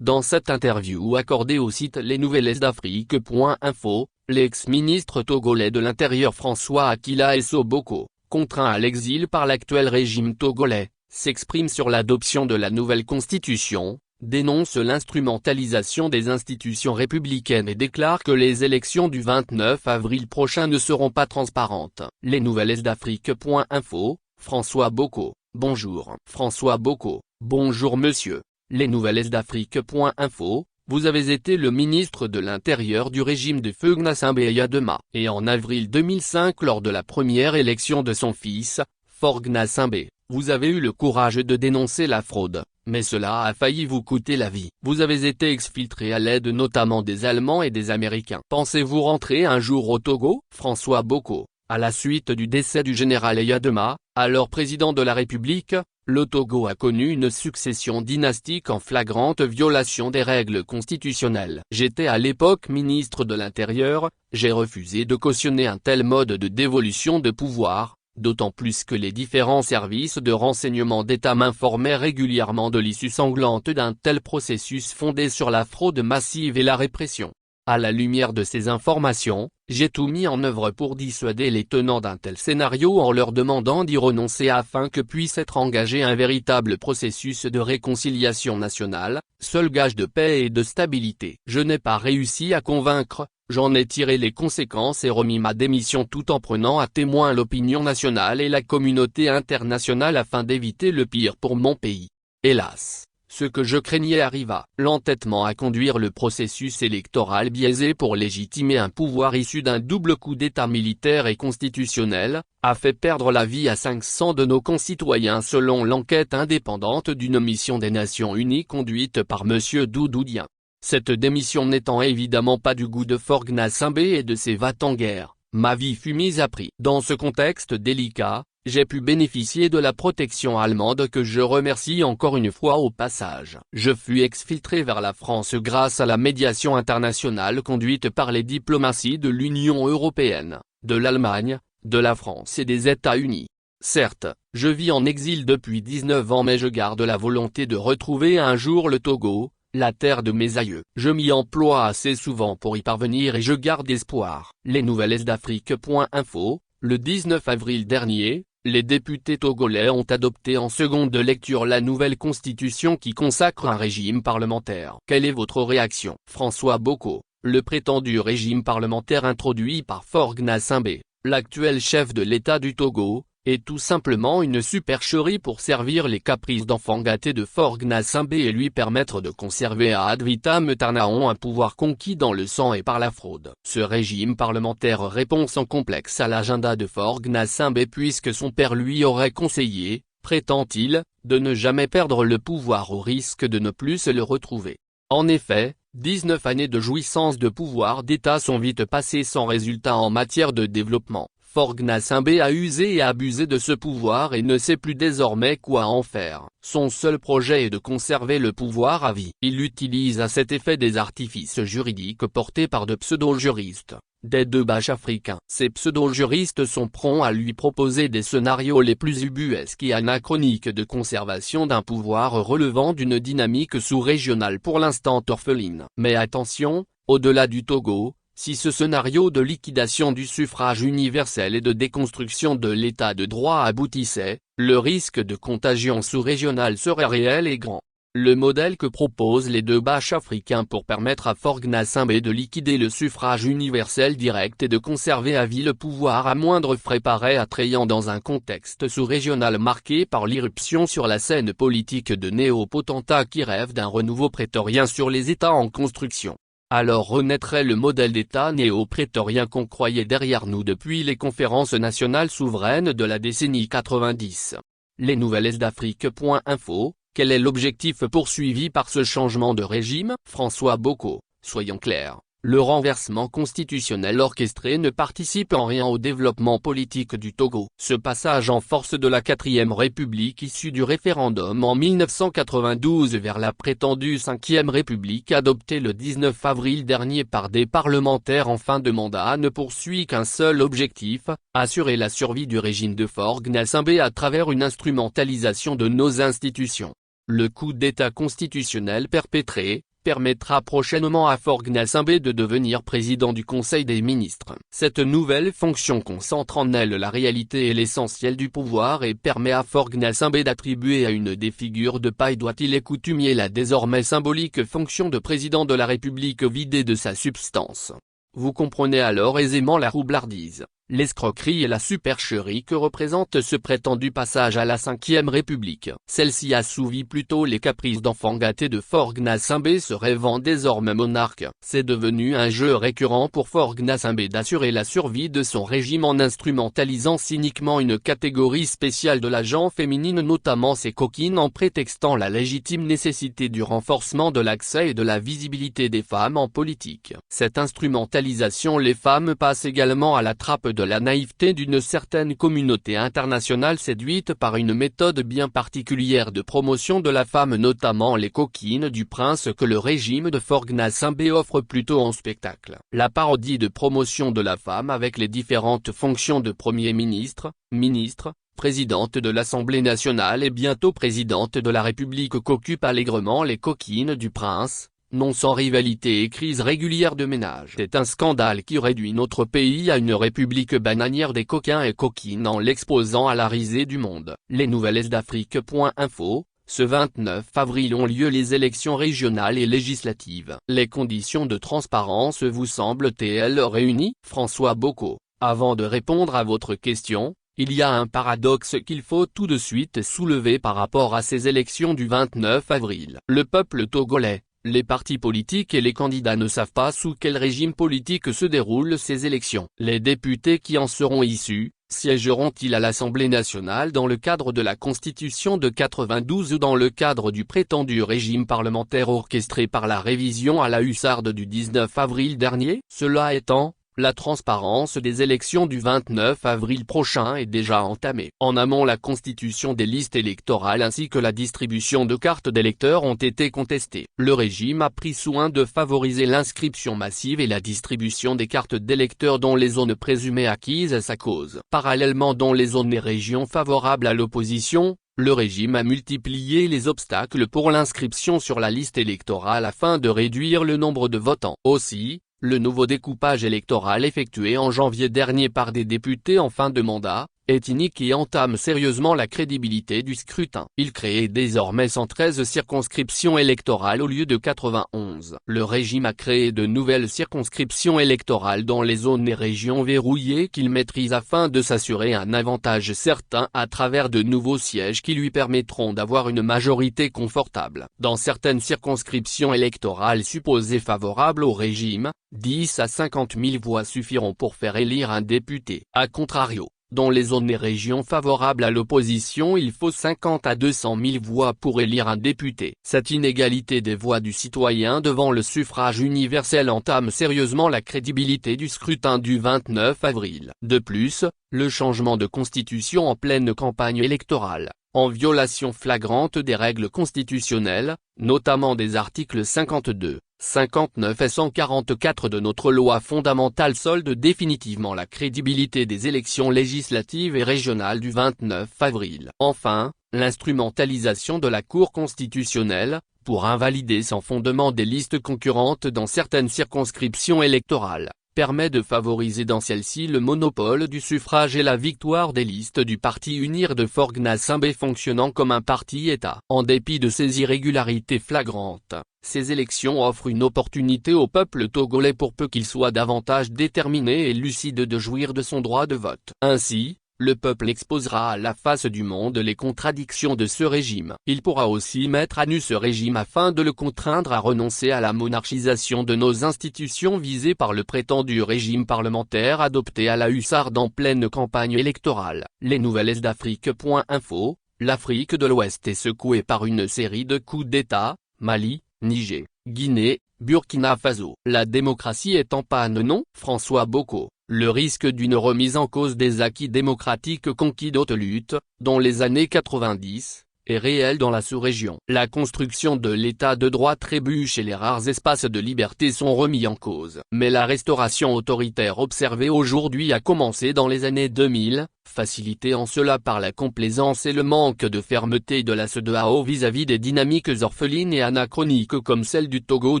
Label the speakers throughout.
Speaker 1: Dans cette interview accordée au site lesnouvellesdafrique.info, l'ex-ministre togolais de l'Intérieur François Akila Essoboko, contraint à l'exil par l'actuel régime togolais, s'exprime sur l'adoption de la nouvelle constitution, dénonce l'instrumentalisation des institutions républicaines et déclare que les élections du 29 avril prochain ne seront pas transparentes. Lesnouvellesdafrique.info, François Boko, bonjour. François Boko, bonjour monsieur. Lesnouvellesdafrique.info, vous avez été le ministre de l'Intérieur du régime de Feu Gnassingbé Eyadema. Et en avril 2005 lors de la première élection de son fils, Faure Gnassingbé, vous avez eu le courage de dénoncer la fraude, mais cela a failli vous coûter la vie. Vous avez été exfiltré à l'aide notamment des Allemands et des Américains. Pensez-vous rentrer un jour au Togo? François Boko, à la suite du décès du général Eyadema, alors président de la République, le Togo a connu une succession dynastique en flagrante violation des règles constitutionnelles. J'étais à l'époque ministre de l'Intérieur, j'ai refusé de cautionner un tel mode de dévolution de pouvoir, d'autant plus que les différents services de renseignement d'État m'informaient régulièrement de l'issue sanglante d'un tel processus fondé sur la fraude massive et la répression. À la lumière de ces informations, j'ai tout mis en œuvre pour dissuader les tenants d'un tel scénario en leur demandant d'y renoncer afin que puisse être engagé un véritable processus de réconciliation nationale, seul gage de paix et de stabilité. Je n'ai pas réussi à convaincre, j'en ai tiré les conséquences et remis ma démission tout en prenant à témoin l'opinion nationale et la communauté internationale afin d'éviter le pire pour mon pays. Hélas, ce que je craignais arriva. L'entêtement à conduire le processus électoral biaisé pour légitimer un pouvoir issu d'un double coup d'État militaire et constitutionnel, a fait perdre la vie à 500 de nos concitoyens selon l'enquête indépendante d'une mission des Nations Unies conduite par M. Doudou Dieng. Cette démission n'étant évidemment pas du goût de Faure Gnassingbé et de ses va-t-en-guerre, ma vie fut mise à prix. Dans ce contexte délicat, j'ai pu bénéficier de la protection allemande que je remercie encore une fois au passage. Je fus exfiltré vers la France grâce à la médiation internationale conduite par les diplomaties de l'Union européenne, de l'Allemagne, de la France et des États-Unis. Certes, je vis en exil depuis 19 ans mais je garde la volonté de retrouver un jour le Togo, la terre de mes aïeux. Je m'y emploie assez souvent pour y parvenir et je garde espoir. Lesnouvellesdafrique.info, le 19 avril dernier, les députés togolais ont adopté en seconde lecture la nouvelle constitution qui consacre un régime parlementaire. Quelle est votre réaction? François Boko, le prétendu régime parlementaire introduit par Faure Gnassingbé, l'actuel chef de l'État du Togo, est tout simplement une supercherie pour servir les caprices d'enfants gâtés de Faure Gnassingbé et lui permettre de conserver à ad vitam aeternam un pouvoir conquis dans le sang et par la fraude. Ce régime parlementaire répond sans complexe à l'agenda de Faure Gnassingbé puisque son père lui aurait conseillé, prétend-il, de ne jamais perdre le pouvoir au risque de ne plus se le retrouver. En effet, 19 années de jouissance de pouvoir d'État sont vite passées sans résultat en matière de développement. Faure Gnassingbé a usé et abusé de ce pouvoir et ne sait plus désormais quoi en faire. Son seul projet est de conserver le pouvoir à vie. Il utilise à cet effet des artifices juridiques portés par de pseudo-juristes, des deux bâches africains. Ces pseudo-juristes sont prompts à lui proposer des scénarios les plus ubuesques et anachroniques de conservation d'un pouvoir relevant d'une dynamique sous-régionale pour l'instant orpheline. Mais attention, au-delà du Togo, si ce scénario de liquidation du suffrage universel et de déconstruction de l'état de droit aboutissait, le risque de contagion sous-régionale serait réel et grand. Le modèle que proposent les deux bâches africains pour permettre à Faure Gnassingbé de liquider le suffrage universel direct et de conserver à vie le pouvoir à moindre frais paraît attrayant dans un contexte sous-régional marqué par l'irruption sur la scène politique de néo-potentats qui rêvent d'un renouveau prétorien sur les États en construction. Alors renaîtrait le modèle d'État néo-prétorien qu'on croyait derrière nous depuis les conférences nationales souveraines de la décennie 90. Lesnouvellesdafrique.info, quel est l'objectif poursuivi par ce changement de régime? François Boko, soyons clairs. Le renversement constitutionnel orchestré ne participe en rien au développement politique du Togo. Ce passage en force de la 4e République issue du référendum en 1992 vers la prétendue 5e République adoptée le 19 avril dernier par des parlementaires en fin de mandat ne poursuit qu'un seul objectif, assurer la survie du régime de Faure Gnassingbé à travers une instrumentalisation de nos institutions. Le coup d'État constitutionnel perpétré permettra prochainement à Faure Gnassingbé de devenir président du Conseil des ministres. Cette nouvelle fonction concentre en elle la réalité et l'essentiel du pouvoir et permet à Faure Gnassingbé d'attribuer à une des figures de paille doit-il et coutumier la désormais symbolique fonction de président de la République vidée de sa substance. Vous comprenez alors aisément la roublardise, l'escroquerie et la supercherie que représente ce prétendu passage à la Ve République. Celle-ci assouvit plutôt les caprices d'enfants gâtés de Faure Gnassingbé se rêvant désormais monarque. C'est devenu un jeu récurrent pour Faure Gnassingbé d'assurer la survie de son régime en instrumentalisant cyniquement une catégorie spéciale de la gent féminine, notamment ses coquines, en prétextant la légitime nécessité du renforcement de l'accès et de la visibilité des femmes en politique. Cette instrumentalisation les femmes passe également à la trappe de la naïveté d'une certaine communauté internationale séduite par une méthode bien particulière de promotion de la femme, notamment les coquines du prince que le régime de Faure Gnassingbé offre plutôt en spectacle. La parodie de promotion de la femme avec les différentes fonctions de Premier ministre, ministre, présidente de l'Assemblée nationale et bientôt présidente de la République qu'occupent allègrement les coquines du prince, non sans rivalité et crise régulière de ménage. C'est un scandale qui réduit notre pays à une république bananière des coquins et coquines en l'exposant à la risée du monde. Les nouvelles d'Afrique.info, ce 29 avril ont lieu les élections régionales et législatives. Les conditions de transparence vous semblent-elles réunies? François Bocco. Avant de répondre à votre question, il y a un paradoxe qu'il faut tout de suite soulever par rapport à ces élections du 29 avril. Le peuple togolais, les partis politiques et les candidats ne savent pas sous quel régime politique se déroulent ces élections. Les députés qui en seront issus, siégeront-ils à l'Assemblée nationale dans le cadre de la Constitution de 92 ou dans le cadre du prétendu régime parlementaire orchestré par la révision à la hussarde du 19 avril dernier? Cela étant, la transparence des élections du 29 avril prochain est déjà entamée. En amont, la constitution des listes électorales ainsi que la distribution de cartes d'électeurs ont été contestées. Le régime a pris soin de favoriser l'inscription massive et la distribution des cartes d'électeurs dans les zones présumées acquises à sa cause. Parallèlement, dans les zones et régions favorables à l'opposition, le régime a multiplié les obstacles pour l'inscription sur la liste électorale afin de réduire le nombre de votants. Aussi, le nouveau découpage électoral effectué en janvier dernier par des députés en fin de mandat, est inique et entame sérieusement la crédibilité du scrutin. Il crée désormais 113 circonscriptions électorales au lieu de 91. Le régime a créé de nouvelles circonscriptions électorales dans les zones et régions verrouillées qu'il maîtrise afin de s'assurer un avantage certain à travers de nouveaux sièges qui lui permettront d'avoir une majorité confortable. Dans certaines circonscriptions électorales supposées favorables au régime, 10 à 50 000 voix suffiront pour faire élire un député. A contrario, dans les zones et régions favorables à l'opposition, il faut 50 à 200 000 voix pour élire un député. Cette inégalité des voix du citoyen devant le suffrage universel entame sérieusement la crédibilité du scrutin du 29 avril. De plus, le changement de constitution en pleine campagne électorale, en violation flagrante des règles constitutionnelles, notamment des articles 52, 59 et 144 de notre loi fondamentale, solde définitivement la crédibilité des élections législatives et régionales du 29 avril. Enfin, l'instrumentalisation de la Cour constitutionnelle, pour invalider sans fondement des listes concurrentes dans certaines circonscriptions électorales, permet de favoriser dans celle-ci le monopole du suffrage et la victoire des listes du parti UNIR de Faure Gnassingbé fonctionnant comme un parti-État. En dépit de ces irrégularités flagrantes, ces élections offrent une opportunité au peuple togolais pour peu qu'il soit davantage déterminé et lucide de jouir de son droit de vote. Ainsi, le peuple exposera à la face du monde les contradictions de ce régime. Il pourra aussi mettre à nu ce régime afin de le contraindre à renoncer à la monarchisation de nos institutions visées par le prétendu régime parlementaire adopté à la hussarde en pleine campagne électorale. Les nouvelles d'Afrique.info, l'Afrique de l'Ouest est secouée par une série de coups d'État, Mali, Niger, Guinée, Burkina Faso. La démocratie est en panne, non? François Bocco. Le risque d'une remise en cause des acquis démocratiques conquis d'haute lutte, dans les années 90, est réelle dans la sous-région. La construction de l'état de droit trébuche et les rares espaces de liberté sont remis en cause. Mais la restauration autoritaire observée aujourd'hui a commencé dans les années 2000, facilitée en cela par la complaisance et le manque de fermeté de la CEDEAO vis-à-vis des dynamiques orphelines et anachroniques comme celle du Togo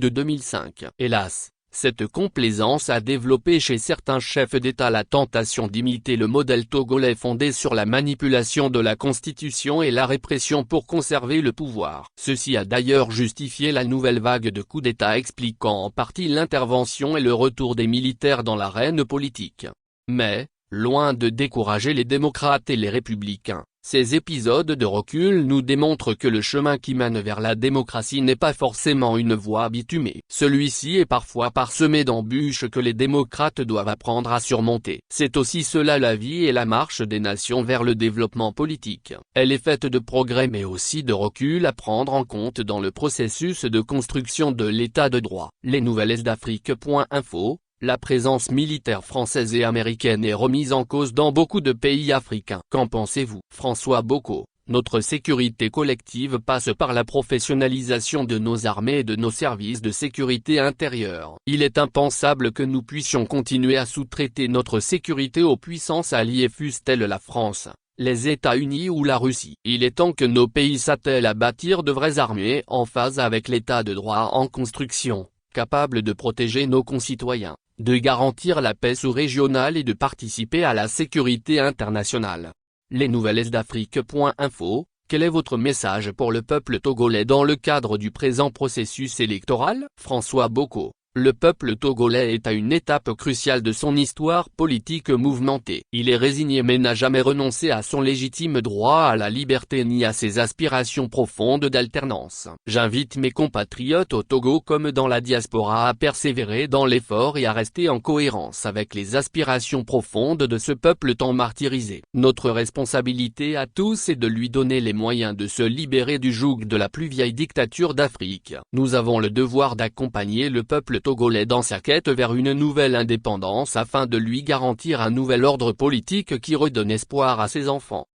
Speaker 1: de 2005. Hélas, cette complaisance a développé chez certains chefs d'État la tentation d'imiter le modèle togolais fondé sur la manipulation de la Constitution et la répression pour conserver le pouvoir. Ceci a d'ailleurs justifié la nouvelle vague de coups d'État expliquant en partie l'intervention et le retour des militaires dans l'arène politique. Mais, loin de décourager les démocrates et les républicains, ces épisodes de recul nous démontrent que le chemin qui mène vers la démocratie n'est pas forcément une voie bitumée. Celui-ci est parfois parsemé d'embûches que les démocrates doivent apprendre à surmonter. C'est aussi cela la vie et la marche des nations vers le développement politique. Elle est faite de progrès mais aussi de recul à prendre en compte dans le processus de construction de l'état de droit. Les nouvelles d'Afrique.info. La présence militaire française et américaine est remise en cause dans beaucoup de pays africains. Qu'en pensez-vous? François Bocco. Notre sécurité collective passe par la professionnalisation de nos armées et de nos services de sécurité intérieure. Il est impensable que nous puissions continuer à sous-traiter notre sécurité aux puissances alliées fussent-elles la France, les États-Unis ou la Russie. Il est temps que nos pays s'attellent à bâtir de vraies armées en phase avec l'état de droit en construction, capables de protéger nos concitoyens, de garantir la paix sous-régionale et de participer à la sécurité internationale. Les nouvelles d'Afrique.info. Quel est votre message pour le peuple togolais dans le cadre du présent processus électoral? François Bocco. Le peuple togolais est à une étape cruciale de son histoire politique mouvementée. Il est résigné mais n'a jamais renoncé à son légitime droit à la liberté ni à ses aspirations profondes d'alternance. J'invite mes compatriotes au Togo comme dans la diaspora à persévérer dans l'effort et à rester en cohérence avec les aspirations profondes de ce peuple tant martyrisé. Notre responsabilité à tous est de lui donner les moyens de se libérer du joug de la plus vieille dictature d'Afrique. Nous avons le devoir d'accompagner le peuple togolais dans sa quête vers une nouvelle indépendance afin de lui garantir un nouvel ordre politique qui redonne espoir à ses enfants.